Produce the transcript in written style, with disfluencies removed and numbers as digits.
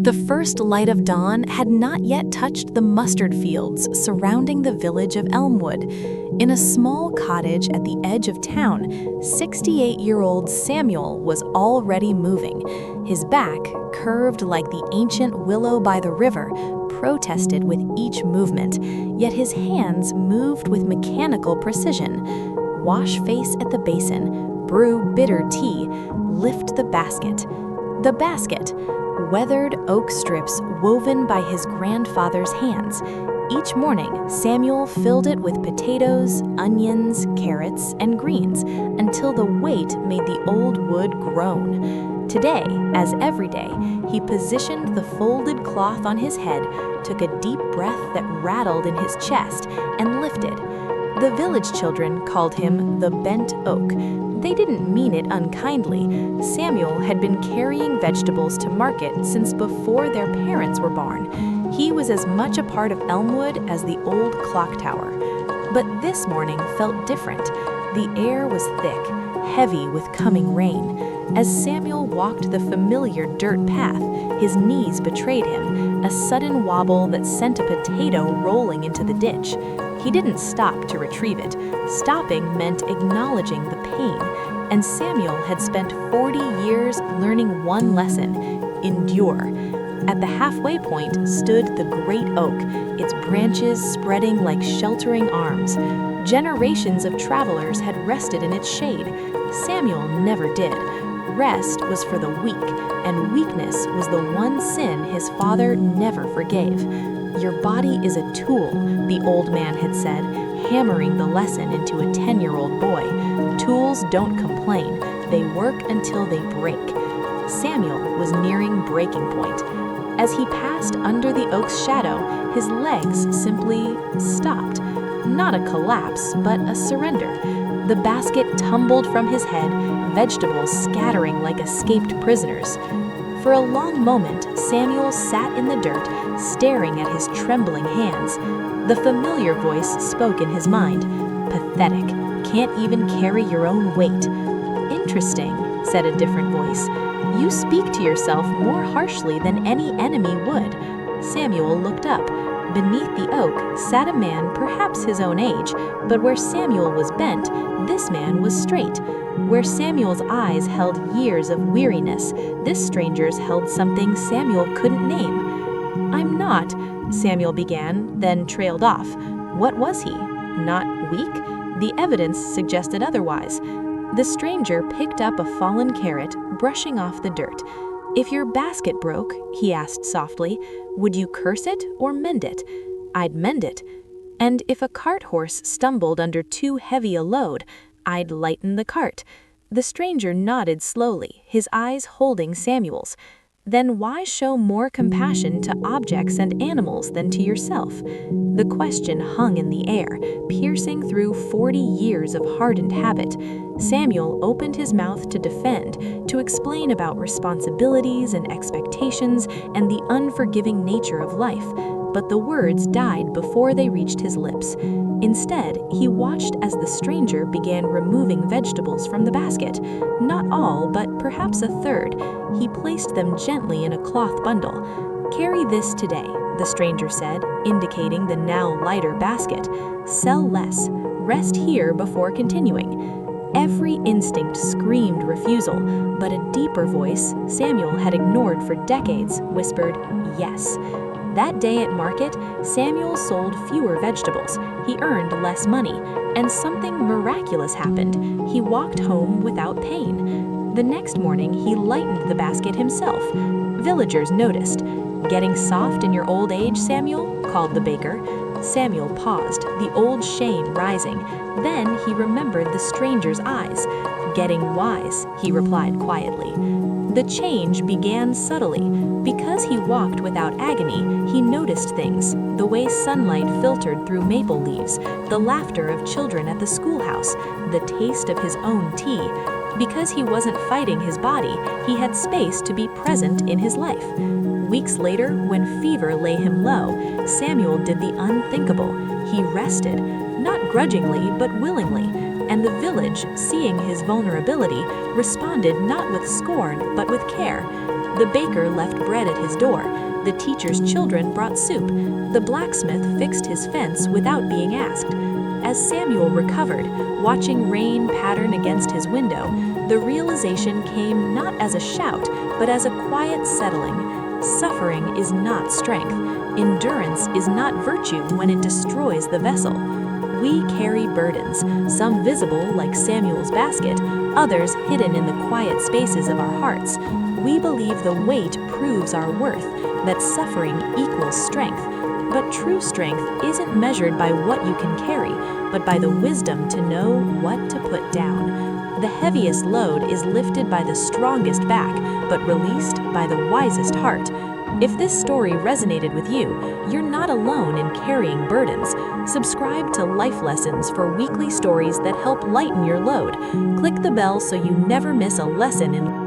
The first light of dawn had not yet touched the mustard fields surrounding the village of Elmwood. In a small cottage at the edge of town, 68-year-old Samuel was already moving. His back, curved like the ancient willow by the river, protested with each movement, yet his hands moved with mechanical precision. Wash face at the basin, brew bitter tea, lift the basket. The basket, weathered oak strips woven by his grandfather's hands. Each morning, Samuel filled it with potatoes, onions, carrots, and greens until the weight made the old wood groan. Today, as every day, he positioned the folded cloth on his head, took a deep breath that rattled in his chest, and lifted. The village children called him the bent oak. They didn't mean it unkindly. Samuel had been carrying vegetables to market since before their parents were born. He was as much a part of Elmwood as the old clock tower. But this morning felt different. The air was thick, heavy with coming rain. As Samuel walked the familiar dirt path, his knees betrayed him, a sudden wobble that sent a potato rolling into the ditch. He didn't stop to retrieve it. Stopping meant acknowledging the pain, and Samuel had spent 40 years learning one lesson: endure. At the halfway point stood the great oak, its branches spreading like sheltering arms. Generations of travelers had rested in its shade. Samuel never did. Rest was for the weak, and weakness was the one sin his father never forgave. "Your body is a tool," the old man had said, hammering the lesson into a 10-year-old boy. "Tools don't complain. They work until they break." Samuel was nearing breaking point. As he passed under the oak's shadow, his legs simply stopped. Not a collapse, but a surrender. The basket tumbled from his head, vegetables scattering like escaped prisoners. For a long moment, Samuel sat in the dirt, staring at his trembling hands. The familiar voice spoke in his mind. "Pathetic. Can't even carry your own weight." "Interesting," said a different voice. "You speak to yourself more harshly than any enemy would." Samuel looked up. Beneath the oak sat a man perhaps his own age, but where Samuel was bent, this man was straight. Where Samuel's eyes held years of weariness, this stranger's held something Samuel couldn't name. "I'm not," Samuel began, then trailed off. What was he? Not weak? The evidence suggested otherwise. The stranger picked up a fallen carrot, brushing off the dirt. "If your basket broke," he asked softly, "would you curse it or mend it?" "I'd mend it." "And if a cart horse stumbled under too heavy a load, I'd lighten the cart." The stranger nodded slowly, his eyes holding Samuel's. "Then why show more compassion to objects and animals than to yourself?" The question hung in the air, piercing through 40 years of hardened habit. Samuel opened his mouth to defend, to explain about responsibilities and expectations and the unforgiving nature of life, but the words died before they reached his lips. Instead, he watched as the stranger began removing vegetables from the basket. Not all, but perhaps a third. He placed them gently in a cloth bundle. "Carry this today," the stranger said, indicating the now lighter basket. "Sell less. Rest here before continuing." Every instinct screamed refusal, but a deeper voice Samuel had ignored for decades whispered yes. That day at market, Samuel sold fewer vegetables. He earned less money, and something miraculous happened. He walked home without pain. The next morning, he lightened the basket himself. Villagers noticed. "Getting soft in your old age, Samuel?" called the baker. Samuel paused, the old shame rising. Then he remembered the stranger's eyes. "Getting wise," he replied quietly. The change began subtly. Because he walked without agony, he noticed things: the way sunlight filtered through maple leaves, the laughter of children at the schoolhouse, the taste of his own tea. Because he wasn't fighting his body, he had space to be present in his life. Weeks later, when fever lay him low, Samuel did the unthinkable. He rested, not grudgingly but willingly, and the village, seeing his vulnerability, responded not with scorn but with care. The baker left bread at his door. The teacher's children brought soup. The blacksmith fixed his fence without being asked. As Samuel recovered, watching rain pattern against his window, the realization came not as a shout, but as a quiet settling. Suffering is not strength. Endurance is not virtue when it destroys the vessel. We carry burdens, some visible like Samuel's basket, others hidden in the quiet spaces of our hearts. We believe the weight proves our worth, that suffering equals strength. But true strength isn't measured by what you can carry, but by the wisdom to know what to put down. The heaviest load is lifted by the strongest back, but released by the wisest heart. If this story resonated with you, you're not alone in carrying burdens. Subscribe to Life Lessons for weekly stories that help lighten your load. Click the bell so you never miss a lesson in